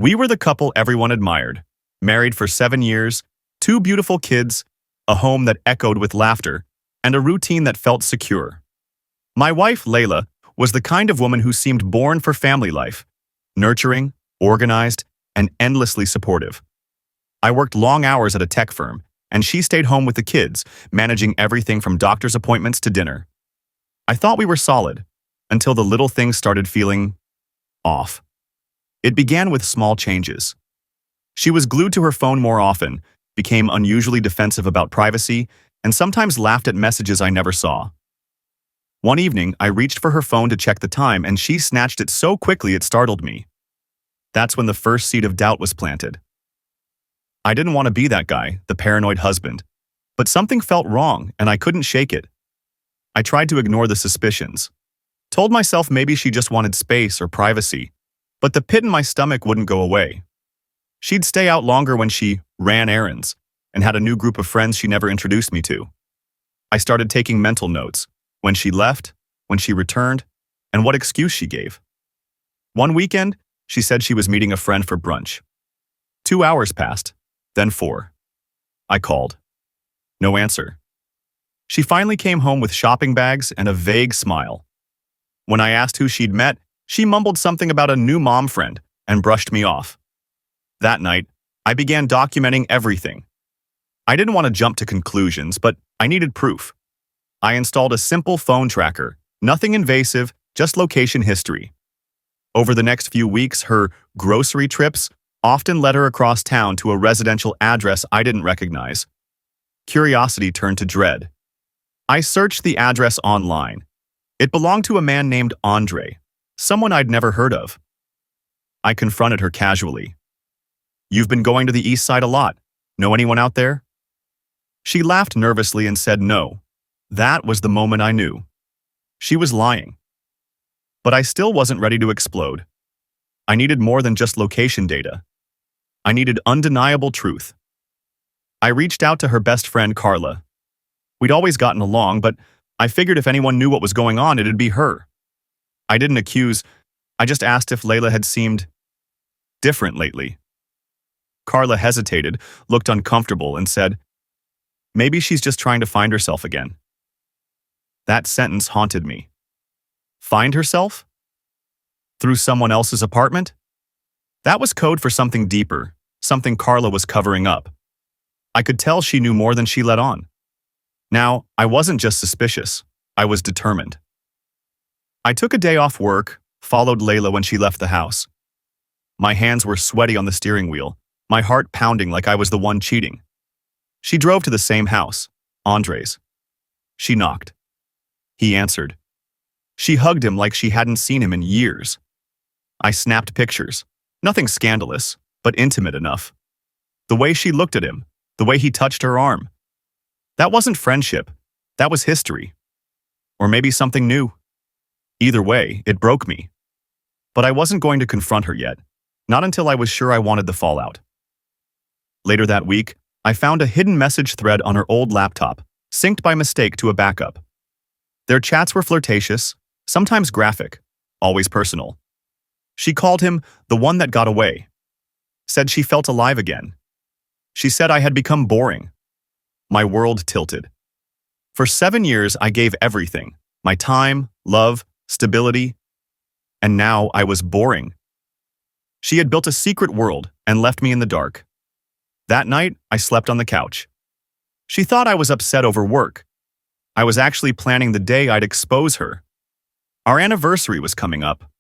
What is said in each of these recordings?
We were the couple everyone admired, married for 7 years, two beautiful kids, a home that echoed with laughter, and a routine that felt secure. My wife, Layla, was the kind of woman who seemed born for family life, nurturing, organized, and endlessly supportive. I worked long hours at a tech firm, and she stayed home with the kids, managing everything from doctor's appointments to dinner. I thought we were solid, until the little things started feeling off. It began with small changes. She was glued to her phone more often, became unusually defensive about privacy, and sometimes laughed at messages I never saw. One evening, I reached for her phone to check the time, and she snatched it so quickly it startled me. That's when the first seed of doubt was planted. I didn't want to be that guy, the paranoid husband, but something felt wrong, and I couldn't shake it. I tried to ignore the suspicions. Told myself maybe she just wanted space or privacy, but the pit in my stomach wouldn't go away. She'd stay out longer when she ran errands and had a new group of friends she never introduced me to. I started taking mental notes, when she left, when she returned, and what excuse she gave. One weekend, she said she was meeting a friend for brunch. 2 hours passed, then 4. I called. No answer. She finally came home with shopping bags and a vague smile. When I asked who she'd met, she mumbled something about a new mom friend and brushed me off. That night, I began documenting everything. I didn't want to jump to conclusions, but I needed proof. I installed a simple phone tracker, nothing invasive, just location history. Over the next few weeks, her grocery trips often led her across town to a residential address I didn't recognize. Curiosity turned to dread. I searched the address online. It belonged to a man named Andre, someone I'd never heard of. I confronted her casually. "You've been going to the east side a lot. Know anyone out there?" She laughed nervously and said no. That was the moment I knew. She was lying. But I still wasn't ready to explode. I needed more than just location data. I needed undeniable truth. I reached out to her best friend, Carla. We'd always gotten along, but I figured if anyone knew what was going on, it'd be her. I didn't accuse, I just asked if Layla had seemed different lately. Carla hesitated, looked uncomfortable, and said, "Maybe she's just trying to find herself again." That sentence haunted me. Find herself? Through someone else's apartment? That was code for something deeper, something Carla was covering up. I could tell she knew more than she let on. Now, I wasn't just suspicious, I was determined. I took a day off work, followed Layla when she left the house. My hands were sweaty on the steering wheel, my heart pounding like I was the one cheating. She drove to the same house, Andre's. She knocked. He answered. She hugged him like she hadn't seen him in years. I snapped pictures. Nothing scandalous, but intimate enough. The way she looked at him, the way he touched her arm. That wasn't friendship. That was history. Or maybe something new. Either way, it broke me. But I wasn't going to confront her yet, not until I was sure I wanted the fallout. Later that week, I found a hidden message thread on her old laptop, synced by mistake to a backup. Their chats were flirtatious, sometimes graphic, always personal. She called him the one that got away. Said she felt alive again. She said I had become boring. My world tilted. For 7 years, I gave everything, my time, love, stability, and now I was boring. She had built a secret world and left me in the dark. That night, I slept on the couch. She thought I was upset over work. I was actually planning the day I'd expose her. Our anniversary was coming up.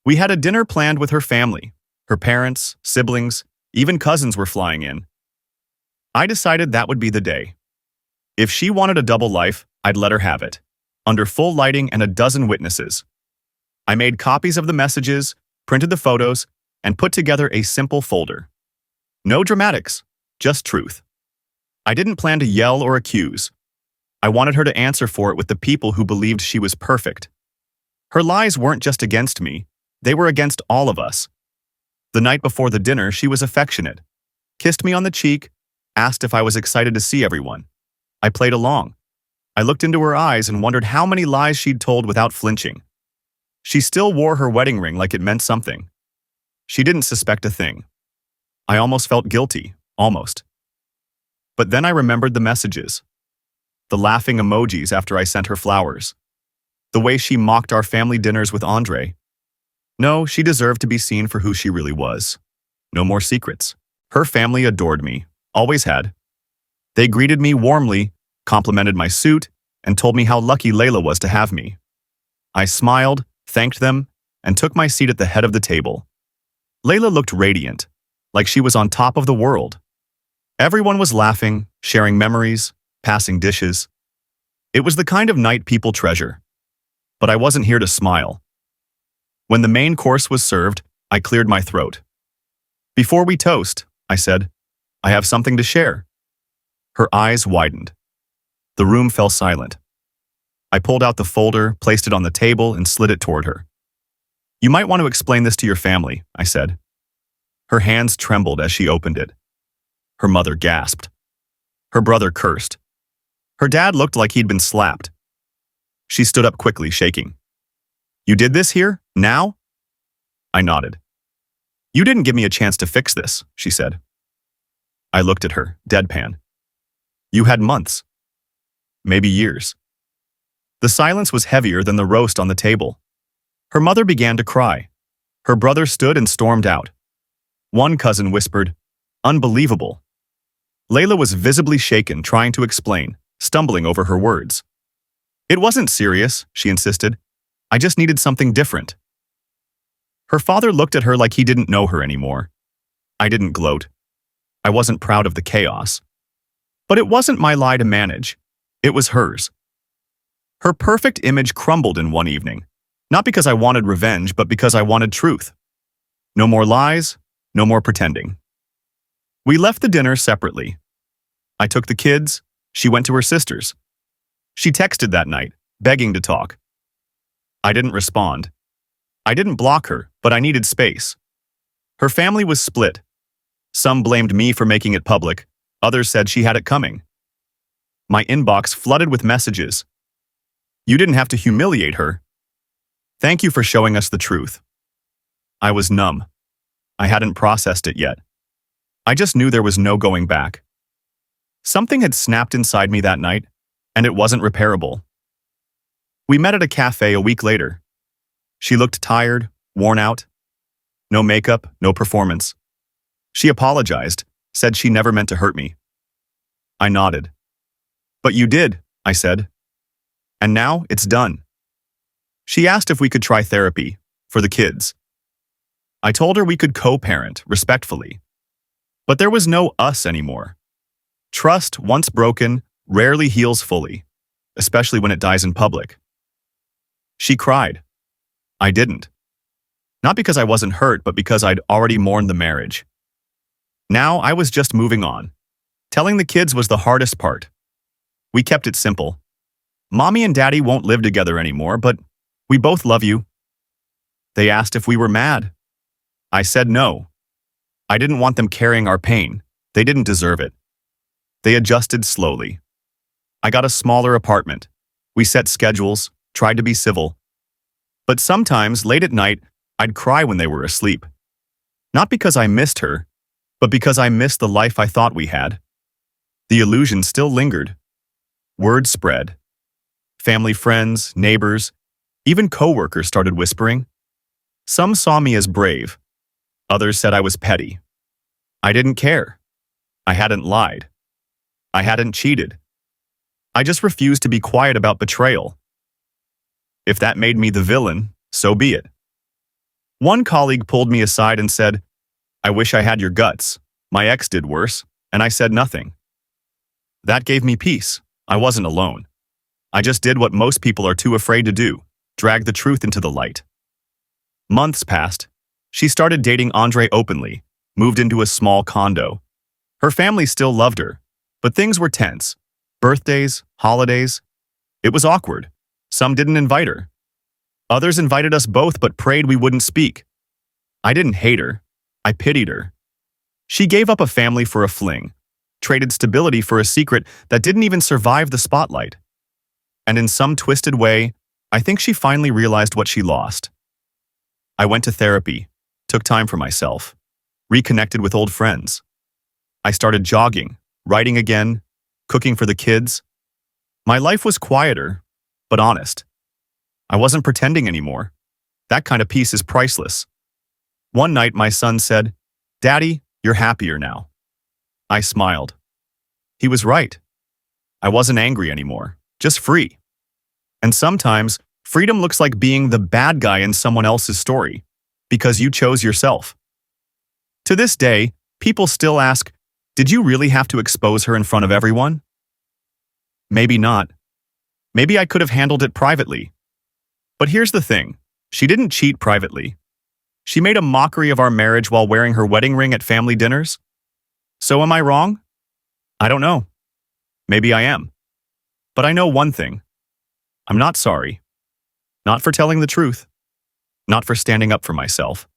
We had a dinner planned with her family. Her parents, siblings, even cousins were flying in. I decided that would be the day. If she wanted a double life, I'd let her have it, under full lighting and a dozen witnesses. I made copies of the messages, printed the photos, and put together a simple folder. No dramatics, just truth. I didn't plan to yell or accuse. I wanted her to answer for it with the people who believed she was perfect. Her lies weren't just against me, they were against all of us. The night before the dinner, she was affectionate, kissed me on the cheek, asked if I was excited to see everyone. I played along. I looked into her eyes and wondered how many lies she'd told without flinching. She still wore her wedding ring like it meant something. She didn't suspect a thing. I almost felt guilty, almost. But then I remembered the messages. The laughing emojis after I sent her flowers. The way she mocked our family dinners with Andre. No, she deserved to be seen for who she really was. No more secrets. Her family adored me, always had. They greeted me warmly, complimented my suit, and told me how lucky Layla was to have me. I smiled, thanked them, and took my seat at the head of the table. Layla looked radiant, like she was on top of the world. Everyone was laughing, sharing memories, passing dishes. It was the kind of night people treasure. But I wasn't here to smile. When the main course was served, I cleared my throat. "Before we toast," I said, "I have something to share." Her eyes widened. The room fell silent. I pulled out the folder, placed it on the table, and slid it toward her. "You might want to explain this to your family," I said. Her hands trembled as she opened it. Her mother gasped. Her brother cursed. Her dad looked like he'd been slapped. She stood up quickly, shaking. "You did this here? Now?" I nodded. "You didn't give me a chance to fix this," she said. I looked at her, deadpan. "You had months. Maybe years." The silence was heavier than the roast on the table. Her mother began to cry. Her brother stood and stormed out. One cousin whispered, "Unbelievable." Layla was visibly shaken, trying to explain, stumbling over her words. "It wasn't serious," she insisted. "I just needed something different." Her father looked at her like he didn't know her anymore. I didn't gloat. I wasn't proud of the chaos. But it wasn't my lie to manage. It was hers. Her perfect image crumbled in one evening, not because I wanted revenge, but because I wanted truth. No more lies, no more pretending. We left the dinner separately. I took the kids, she went to her sister's. She texted that night, begging to talk. I didn't respond. I didn't block her, but I needed space. Her family was split. Some blamed me for making it public, others said she had it coming. My inbox flooded with messages. "You didn't have to humiliate her. Thank you for showing us the truth." I was numb. I hadn't processed it yet. I just knew there was no going back. Something had snapped inside me that night, and it wasn't repairable. We met at a cafe a week later. She looked tired, worn out. No makeup, no performance. She apologized, said she never meant to hurt me. I nodded. "But you did," I said. "And now it's done." She asked if we could try therapy, for the kids. I told her we could co-parent, respectfully. But there was no us anymore. Trust, once broken, rarely heals fully, especially when it dies in public. She cried. I didn't. Not because I wasn't hurt, but because I'd already mourned the marriage. Now I was just moving on. Telling the kids was the hardest part. We kept it simple. "Mommy and Daddy won't live together anymore, but we both love you." They asked if we were mad. I said no. I didn't want them carrying our pain. They didn't deserve it. They adjusted slowly. I got a smaller apartment. We set schedules, tried to be civil. But sometimes, late at night, I'd cry when they were asleep. Not because I missed her, but because I missed the life I thought we had. The illusion still lingered. Word spread. Family, friends, neighbors, even coworkers started whispering. Some saw me as brave. Others said I was petty. I didn't care. I hadn't lied. I hadn't cheated. I just refused to be quiet about betrayal. If that made me the villain, so be it. One colleague pulled me aside and said, "I wish I had your guts. My ex did worse," and I said nothing. That gave me peace. I wasn't alone. I just did what most people are too afraid to do, drag the truth into the light. Months passed. She started dating Andre openly, moved into a small condo. Her family still loved her, but things were tense. Birthdays, holidays. It was awkward. Some didn't invite her. Others invited us both but prayed we wouldn't speak. I didn't hate her. I pitied her. She gave up a family for a fling, traded stability for a secret that didn't even survive the spotlight. And in some twisted way, I think she finally realized what she lost. I went to therapy, took time for myself, reconnected with old friends. I started jogging, writing again, cooking for the kids. My life was quieter, but honest. I wasn't pretending anymore. That kind of peace is priceless. One night, my son said, "Daddy, you're happier now." I smiled. He was right. I wasn't angry anymore, just free. And sometimes, freedom looks like being the bad guy in someone else's story, because you chose yourself. To this day, people still ask, did you really have to expose her in front of everyone? Maybe not. Maybe I could have handled it privately. But here's the thing, she didn't cheat privately. She made a mockery of our marriage while wearing her wedding ring at family dinners. So am I wrong? I don't know. Maybe I am. But I know one thing. I'm not sorry. Not for telling the truth. Not for standing up for myself.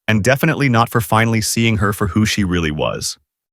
And definitely not for finally seeing her for who she really was.